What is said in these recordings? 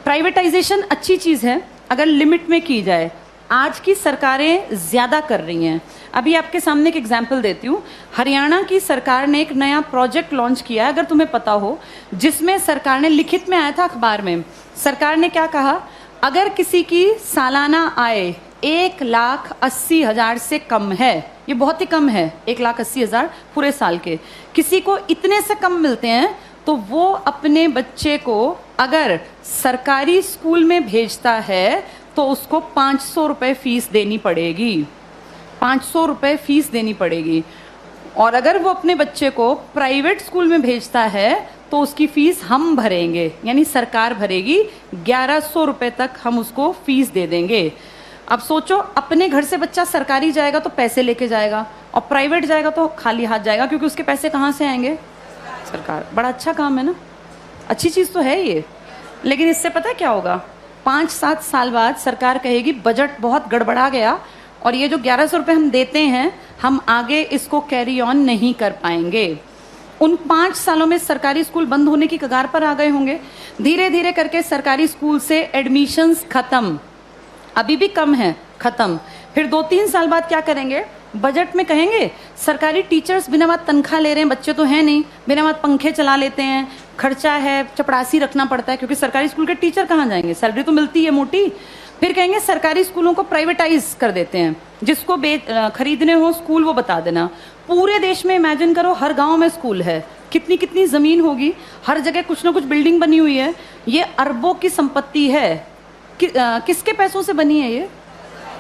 Privatisation अच्छी चीज़ है अगर लिमिट में की जाए। आज की सरकारें ज़्यादा कर रही हैं। अभी आपके सामने एक एग्जाम्पल देती हूँ। हरियाणा की सरकार ने एक नया प्रोजेक्ट लॉन्च किया है, अगर तुम्हें पता हो, जिसमें सरकार ने, लिखित में आया था अखबार में, सरकार ने क्या कहा, अगर किसी की सालाना आय 1,80,000 से कम है, ये बहुत ही कम है, 1,80,000 पूरे साल के, किसी को इतने से कम मिलते हैं, तो वो अपने बच्चे को अगर सरकारी स्कूल में भेजता है तो उसको 500 रुपये फीस देनी पड़ेगी। 500 रुपये फीस देनी पड़ेगी। और अगर वो अपने बच्चे को प्राइवेट स्कूल में भेजता है तो उसकी फीस हम भरेंगे, यानी सरकार भरेगी। 1,100 रुपये तक हम उसको फीस दे देंगे। अब सोचो, अपने घर से बच्चा सरकारी जाएगा तो पैसे लेके जाएगा, और प्राइवेट जाएगा तो खाली हाथ जाएगा, क्योंकि उसके पैसे कहाँ से आएंगे? सरकार। बड़ा अच्छा काम है ना, अच्छी चीज़ तो है ये। लेकिन इससे पता है क्या होगा? 5-7 साल बाद सरकार कहेगी बजट बहुत गड़बड़ा गया और ये जो 1,100 रुपये हम देते हैं, हम आगे इसको कैरी ऑन नहीं कर पाएंगे। उन 5 सालों में सरकारी स्कूल बंद होने की कगार पर आ गए होंगे। धीरे धीरे करके सरकारी स्कूल से एडमिशन्स खत्म, अभी भी कम है, खत्म। फिर 2-3 साल बाद क्या करेंगे? बजट में कहेंगे सरकारी टीचर्स बिना बात तनख्वाह ले रहे हैं, बच्चे तो हैं नहीं, बिना बात पंखे चला लेते हैं, खर्चा है, चपरासी रखना पड़ता है, क्योंकि सरकारी स्कूल के टीचर कहाँ जाएंगे, सैलरी तो मिलती है मोटी। फिर कहेंगे सरकारी स्कूलों को प्राइवेटाइज कर देते हैं, जिसको खरीदने हो स्कूल वो बता देना। पूरे देश में इमेजिन करो, हर गांव में स्कूल है, कितनी कितनी ज़मीन होगी, हर जगह कुछ ना कुछ बिल्डिंग बनी हुई है। ये अरबों की संपत्ति है। किसके पैसों से बनी है ये?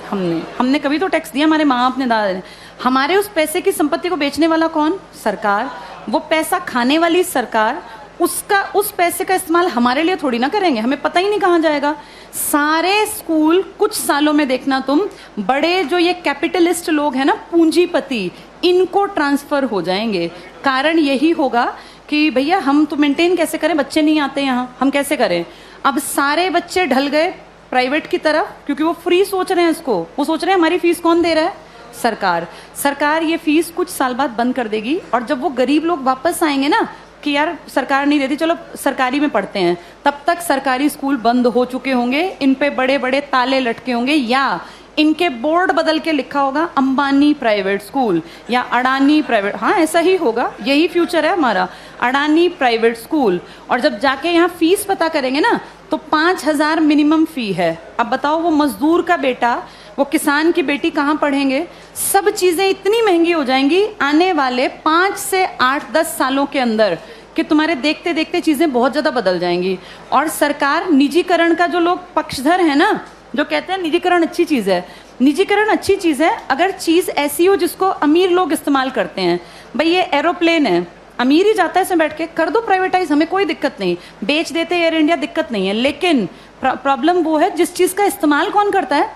हमने कभी तो टैक्स दिया, हमारे माँ बाप ने, दादा ने। हमारे उस पैसे की संपत्ति को बेचने वाला कौन? सरकार। वो पैसा खाने वाली सरकार। उस पैसे का इस्तेमाल हमारे लिए थोड़ी ना करेंगे, हमें पता ही नहीं कहाँ जाएगा। सारे स्कूल कुछ सालों में देखना तुम, बड़े जो ये कैपिटलिस्ट लोग हैं ना, पूंजीपति, इनको ट्रांसफर हो जाएंगे। कारण यही होगा कि भैया हम तो मेंटेन कैसे करें, बच्चे नहीं आते यहाँ, हम कैसे करें? अब सारे बच्चे ढल गए प्राइवेट की तरफ, क्योंकि वो फ्री सोच रहे हैं इसको। वो सोच रहे हैं हमारी फीस कौन दे रहा है? सरकार। सरकार ये फीस कुछ साल बाद बंद कर देगी, और जब वो गरीब लोग वापस आएंगे ना कि यार सरकार नहीं देती, चलो सरकारी में पढ़ते हैं, तब तक सरकारी स्कूल बंद हो चुके होंगे, इन पे बड़े बड़े ताले लटके होंगे, या इनके बोर्ड बदल के लिखा होगा अंबानी प्राइवेट स्कूल या अडानी प्राइवेट। हाँ, ऐसा ही होगा, यही फ्यूचर है हमारा, अडानी प्राइवेट स्कूल। और जब जाके यहाँ फीस पता करेंगे ना, तो 5,000 मिनिमम फी है। अब बताओ, वो मजदूर का बेटा, वो किसान की बेटी कहाँ पढ़ेंगे? सब चीज़ें इतनी महंगी हो जाएंगी आने वाले 5 से 8-10 सालों के अंदर कि तुम्हारे देखते देखते चीज़ें बहुत ज़्यादा बदल जाएंगी। और सरकार, निजीकरण का जो लोग पक्षधर है ना, जो कहते हैं निजीकरण अच्छी चीज़ है, निजीकरण अच्छी चीज़ है अगर चीज़ ऐसी हो जिसको अमीर लोग इस्तेमाल करते हैं। भाई ये एरोप्लेन है, अमीर ही जाता है इसमें बैठ के, कर दो प्राइवेटाइज, हमें कोई दिक्कत नहीं, बेच देते एयर इंडिया, दिक्कत नहीं है। लेकिन प्रॉब्लम वो है जिस चीज़ का इस्तेमाल कौन करता है?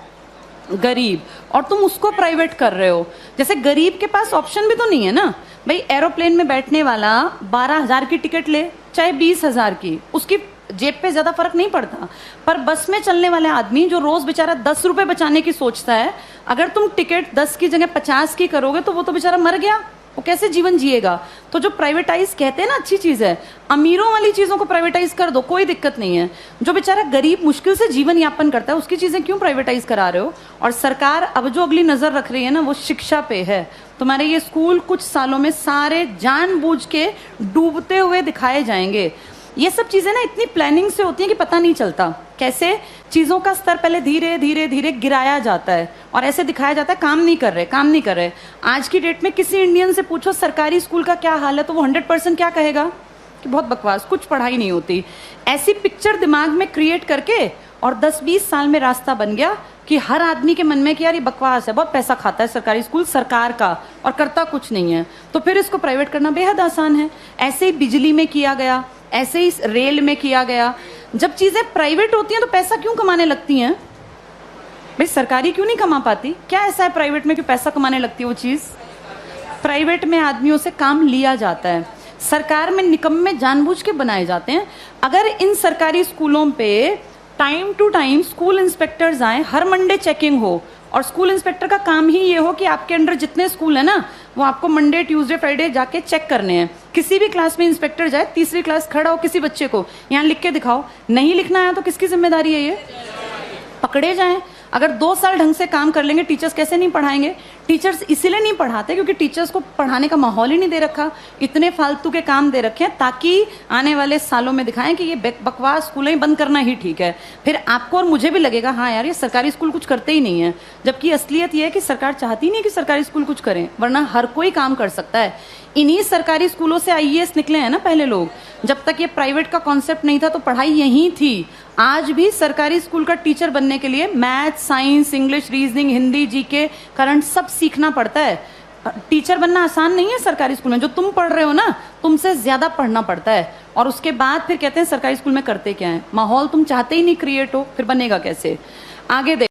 गरीब। और तुम उसको प्राइवेट कर रहे हो। जैसे गरीब के पास ऑप्शन भी तो नहीं है ना भाई। एरोप्लेन में बैठने वाला 12,000 की टिकट ले, चाहे 20,000 की, उसकी जेब पे ज़्यादा फर्क नहीं पड़ता। पर बस में चलने वाले आदमी जो रोज़ बेचारा 10 रुपये बचाने की सोचता है, अगर तुम टिकट 10 की जगह 50 की करोगे तो वो तो बेचारा मर गया, वो कैसे जीवन जिएगा? तो जो प्राइवेटाइज कहते हैं ना अच्छी चीज़ है, अमीरों वाली चीज़ों को प्राइवेटाइज कर दो, कोई दिक्कत नहीं है। जो बेचारा गरीब मुश्किल से जीवन यापन करता है, उसकी चीज़ें क्यों प्राइवेटाइज करा रहे हो? और सरकार अब जो अगली नज़र रख रही है ना, वो शिक्षा पे है। तुम्हारे ये स्कूल कुछ सालों में सारे जानबूझ के डूबते हुए दिखाए जाएंगे। ये सब चीज़ें ना इतनी प्लानिंग से होती हैं कि पता नहीं चलता कैसे चीज़ों का स्तर पहले धीरे धीरे धीरे गिराया जाता है और ऐसे दिखाया जाता है काम नहीं कर रहे, काम नहीं कर रहे। आज की डेट में किसी इंडियन से पूछो सरकारी स्कूल का क्या हाल है, तो वो 100% क्या कहेगा कि बहुत बकवास, कुछ पढ़ाई नहीं होती। ऐसी पिक्चर दिमाग में क्रिएट करके और 10-20 साल में रास्ता बन गया कि हर आदमी के मन में कि यार ये बकवास है, बहुत पैसा खाता है सरकारी स्कूल सरकार का और करता कुछ नहीं है, तो फिर इसको प्राइवेट करना बेहद आसान है। ऐसे ही बिजली में किया गया, ऐसे ही रेल में किया गया। जब चीज़ें प्राइवेट होती हैं तो पैसा क्यों कमाने लगती हैं भाई? सरकारी क्यों नहीं कमा पाती? क्या ऐसा है प्राइवेट में कि पैसा कमाने लगती है वो चीज़? प्राइवेट में आदमियों से काम लिया जाता है, सरकार में निकम्मे जानबूझ के बनाए जाते हैं। अगर इन सरकारी स्कूलों पे time to time school inspectors आए, हर मंडे चेकिंग हो, और स्कूल इंस्पेक्टर का काम ही ये हो कि आपके अंडर जितने स्कूल है ना, वो आपको मंडे ट्यूसडे फ्राइडे जाके चेक करने हैं। किसी भी क्लास में इंस्पेक्टर जाए, तीसरी क्लास खड़ा हो, किसी बच्चे को यहाँ लिख के दिखाओ, नहीं लिखना है तो किसकी जिम्मेदारी है? ये पकड़े जाएं। अगर 2 साल ढंग से काम कर लेंगे, टीचर्स कैसे नहीं पढ़ाएंगे? टीचर्स इसीलिए नहीं पढ़ाते क्योंकि टीचर्स को पढ़ाने का माहौल ही नहीं दे रखा, इतने फालतू के काम दे रखे हैं ताकि आने वाले सालों में दिखाएं कि ये बकवास स्कूलें बंद करना ही ठीक है। फिर आपको और मुझे भी लगेगा हाँ यार, ये सरकारी स्कूल कुछ करते ही नहीं है, जबकि असलियत ये है कि सरकार चाहती नहीं कि सरकारी स्कूल कुछ करें, वरना हर कोई काम कर सकता है। इन्हीं सरकारी स्कूलों से आईएएस निकले हैं ना पहले लोग। जब तक ये प्राइवेट का कॉन्सेप्ट नहीं था तो पढ़ाई यहीं थी। आज भी सरकारी स्कूल का टीचर बनने के लिए math, science, English, reasoning, Hindi, GK, current सब सीखना पड़ता है। टीचर बनना आसान नहीं है सरकारी स्कूल में। जो तुम पढ़ रहे हो ना, तुमसे ज्यादा पढ़ना पड़ता है। और उसके बाद फिर कहते हैं सरकारी स्कूल में करते क्या है। माहौल तुम चाहते ही नहीं क्रिएट हो, फिर बनेगा कैसे? आगे